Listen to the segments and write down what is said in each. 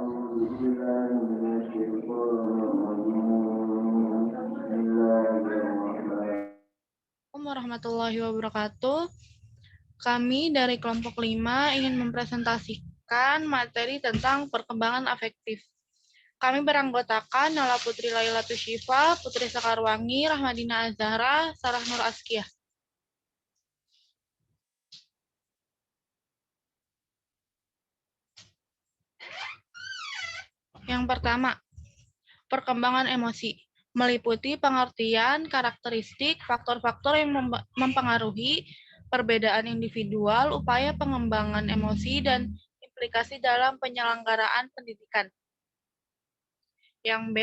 Assalamualaikum warahmatullahi wabarakatuh. Kami dari kelompok 5 ingin mempresentasikan materi tentang perkembangan afektif. Kami beranggotakan Nala Putri Lailatul Syifa, Putri Sekarwangi, Rahmadina Azhara, Sarah Nur Askiyah. Yang pertama, perkembangan emosi. Meliputi pengertian, karakteristik, faktor-faktor yang mempengaruhi perbedaan individual, upaya pengembangan emosi, dan implikasi dalam penyelenggaraan pendidikan. Yang B,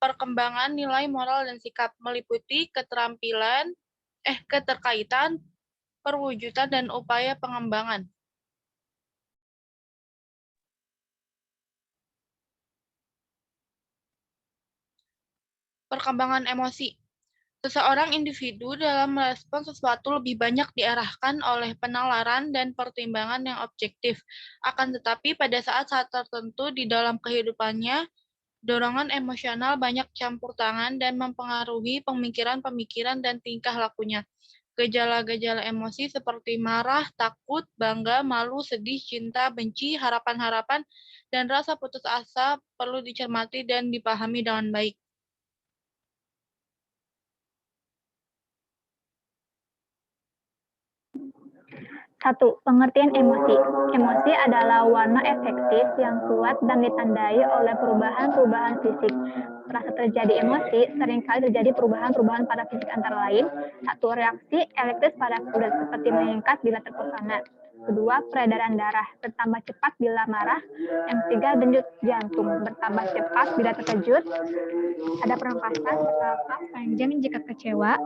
perkembangan nilai moral dan sikap. Meliputi keterkaitan, perwujudan, dan upaya pengembangan. Perkembangan emosi. Seseorang individu dalam merespon sesuatu lebih banyak diarahkan oleh penalaran dan pertimbangan yang objektif. Akan tetapi pada saat-saat tertentu di dalam kehidupannya, dorongan emosional banyak campur tangan dan mempengaruhi pemikiran-pemikiran dan tingkah lakunya. Gejala-gejala emosi seperti marah, takut, bangga, malu, sedih, cinta, benci, harapan-harapan, dan rasa putus asa perlu dicermati dan dipahami dengan baik. 1. Pengertian emosi. Emosi adalah warna efektif yang kuat dan ditandai oleh perubahan-perubahan fisik. Rasa terjadi emosi seringkali terjadi perubahan-perubahan pada fisik antara lain. 1. Reaksi elektris pada kulit seperti meningkat bila terpesona. 2. Peredaran darah bertambah cepat bila marah. Yang 3. Denyut jantung bertambah cepat bila terkejut. Ada pernapasan bernapas panjang jika kecewa.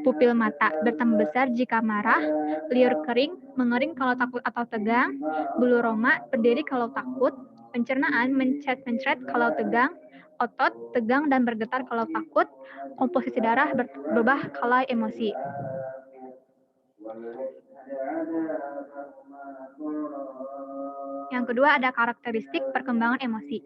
Pupil mata bertambah besar jika marah. Liur kering, mengering kalau takut atau tegang. Bulu roma berdiri kalau takut. Pencernaan mencret-mencret kalau tegang. Otot tegang dan bergetar kalau takut. Komposisi darah berubah kalau emosi. Yang kedua ada karakteristik perkembangan emosi.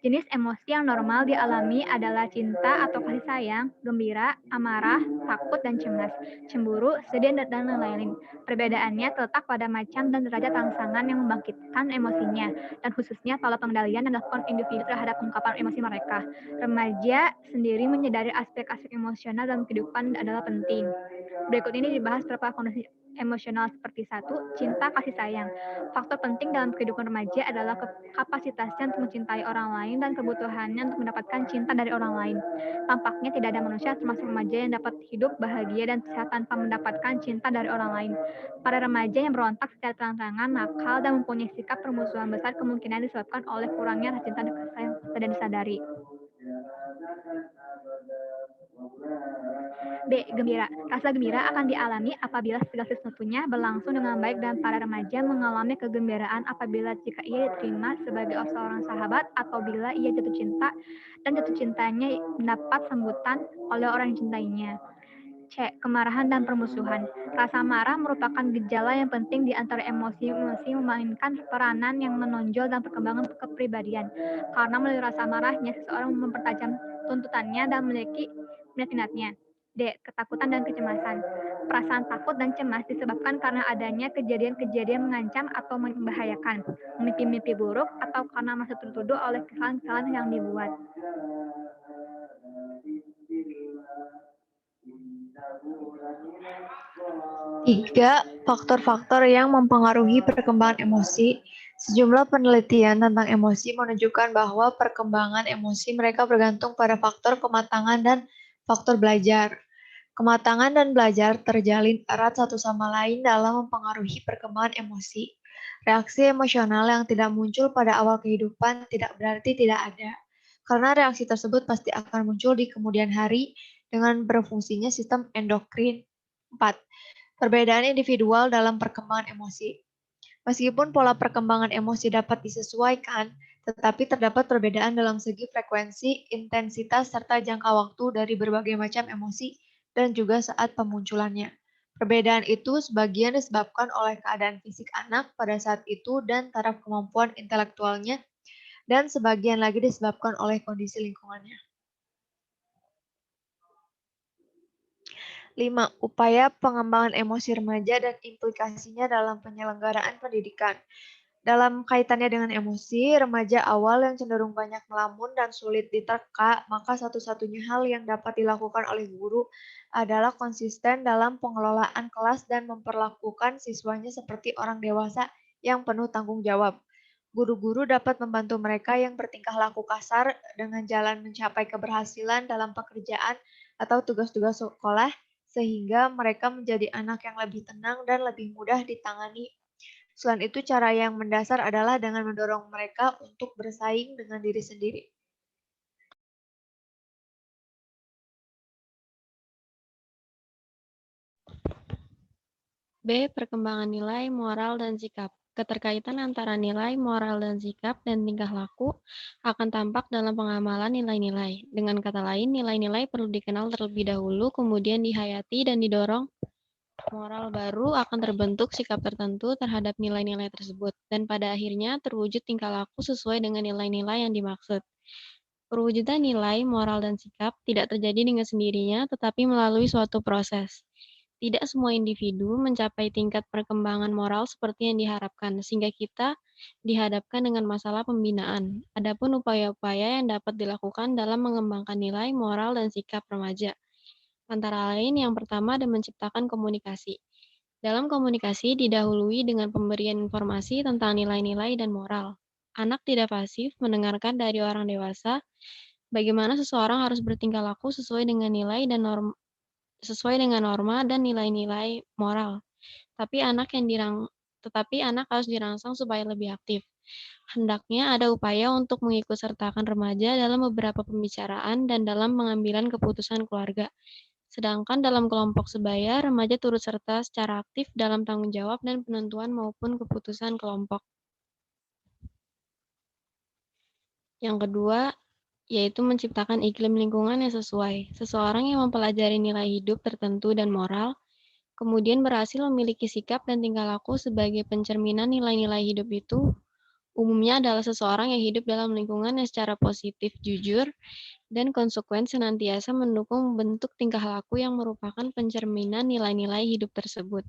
Jenis emosi yang normal dialami adalah cinta atau kasih sayang, gembira, amarah, takut, dan cemas, cemburu, sedih, dan lain-lain. Perbedaannya terletak pada macam dan derajat rangsangan yang membangkitkan emosinya, dan khususnya pola pengendalian yang dilakukan individu terhadap pengungkapan emosi mereka. Remaja sendiri menyadari aspek-aspek emosional dalam kehidupan adalah penting. Berikut ini dibahas beberapa kondisi emosional seperti 1. Cinta kasih sayang. Faktor penting dalam kehidupan remaja adalah kapasitasnya untuk mencintai orang lain dan kebutuhannya untuk mendapatkan cinta dari orang lain. Tampaknya tidak ada manusia termasuk remaja yang dapat hidup bahagia dan sehat tanpa mendapatkan cinta dari orang lain. Para remaja yang berontak secara terang-terangan, nakal, dan mempunyai sikap permusuhan besar kemungkinan disebabkan oleh kurangnya rasa cinta dan kasih sayang tidak disadari. B. Gembira. Rasa gembira akan dialami apabila segala sesuatunya berlangsung dengan baik dan para remaja mengalami kegembiraan apabila jika ia diterima sebagai seorang sahabat atau bila ia jatuh cinta dan jatuh cintanya mendapat sambutan oleh orang yang dicintainya. C. Kemarahan dan permusuhan. Rasa marah merupakan gejala yang penting di antara emosi-emosi memainkan peranan yang menonjol dalam perkembangan kepribadian. Karena melalui rasa marahnya, seseorang mempertajam tuntutannya dan memiliki minat-minatnya. D. Ketakutan dan kecemasan. Perasaan takut dan cemas disebabkan karena adanya kejadian-kejadian mengancam atau membahayakan, mimpi-mimpi buruk, atau karena merasa tertuduh oleh kesalahan-kesalahan yang dibuat. 3. Faktor-faktor yang mempengaruhi perkembangan emosi. Sejumlah penelitian tentang emosi menunjukkan bahwa perkembangan emosi mereka bergantung pada faktor kematangan dan faktor belajar. Kematangan dan belajar terjalin erat satu sama lain dalam mempengaruhi perkembangan emosi. Reaksi emosional yang tidak muncul pada awal kehidupan tidak berarti tidak ada, karena reaksi tersebut pasti akan muncul di kemudian hari dengan berfungsinya sistem endokrin. 4. Perbedaan individual dalam perkembangan emosi. Meskipun pola perkembangan emosi dapat disesuaikan, tetapi terdapat perbedaan dalam segi frekuensi, intensitas, serta jangka waktu dari berbagai macam emosi dan juga saat pemunculannya. Perbedaan itu sebagian disebabkan oleh keadaan fisik anak pada saat itu dan taraf kemampuan intelektualnya, dan sebagian lagi disebabkan oleh kondisi lingkungannya. 5. Upaya pengembangan emosi remaja dan implikasinya dalam penyelenggaraan pendidikan. Dalam kaitannya dengan emosi, remaja awal yang cenderung banyak melamun dan sulit diterka, maka satu-satunya hal yang dapat dilakukan oleh guru adalah konsisten dalam pengelolaan kelas dan memperlakukan siswanya seperti orang dewasa yang penuh tanggung jawab. Guru-guru dapat membantu mereka yang bertingkah laku kasar dengan jalan mencapai keberhasilan dalam pekerjaan atau tugas-tugas sekolah, sehingga mereka menjadi anak yang lebih tenang dan lebih mudah ditangani. Selain itu, cara yang mendasar adalah dengan mendorong mereka untuk bersaing dengan diri sendiri. B. Perkembangan nilai, moral, dan sikap. Keterkaitan antara nilai, moral, dan sikap dan tingkah laku akan tampak dalam pengamalan nilai-nilai. Dengan kata lain, nilai-nilai perlu dikenal terlebih dahulu, kemudian dihayati dan didorong. Moral baru akan terbentuk sikap tertentu terhadap nilai-nilai tersebut, dan pada akhirnya terwujud tingkah laku sesuai dengan nilai-nilai yang dimaksud. Perwujudan nilai, moral, dan sikap tidak terjadi dengan sendirinya, tetapi melalui suatu proses. Tidak semua individu mencapai tingkat perkembangan moral seperti yang diharapkan, sehingga kita dihadapkan dengan masalah pembinaan. Adapun upaya-upaya yang dapat dilakukan dalam mengembangkan nilai, moral, dan sikap remaja. Antara lain, yang pertama adalah menciptakan komunikasi. Dalam komunikasi didahului dengan pemberian informasi tentang nilai-nilai dan moral. Anak tidak pasif mendengarkan dari orang dewasa bagaimana seseorang harus bertingkah laku sesuai dengan nilai dan norma dan nilai-nilai moral. Tetapi anak harus dirangsang supaya lebih aktif. Hendaknya ada upaya untuk mengikutsertakan remaja dalam beberapa pembicaraan dan dalam pengambilan keputusan keluarga. Sedangkan dalam kelompok sebaya, remaja turut serta secara aktif dalam tanggung jawab dan penentuan maupun keputusan kelompok. Yang kedua, yaitu menciptakan iklim lingkungan yang sesuai. Seseorang yang mempelajari nilai hidup tertentu dan moral, kemudian berhasil memiliki sikap dan tingkah laku sebagai pencerminan nilai-nilai hidup itu, umumnya adalah seseorang yang hidup dalam lingkungan yang secara positif, jujur, dan konsekuen senantiasa mendukung bentuk tingkah laku yang merupakan pencerminan nilai-nilai hidup tersebut.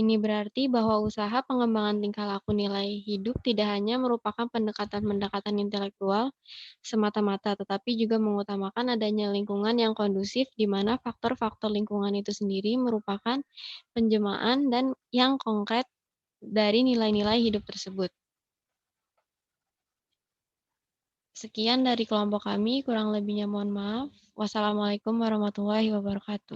Ini berarti bahwa usaha pengembangan tingkah laku nilai hidup tidak hanya merupakan pendekatan-pendekatan intelektual semata-mata, tetapi juga mengutamakan adanya lingkungan yang kondusif di mana faktor-faktor lingkungan itu sendiri merupakan penjemaan dan yang konkret dari nilai-nilai hidup tersebut. Sekian dari kelompok kami, kurang lebihnya mohon maaf. Wassalamualaikum warahmatullahi wabarakatuh.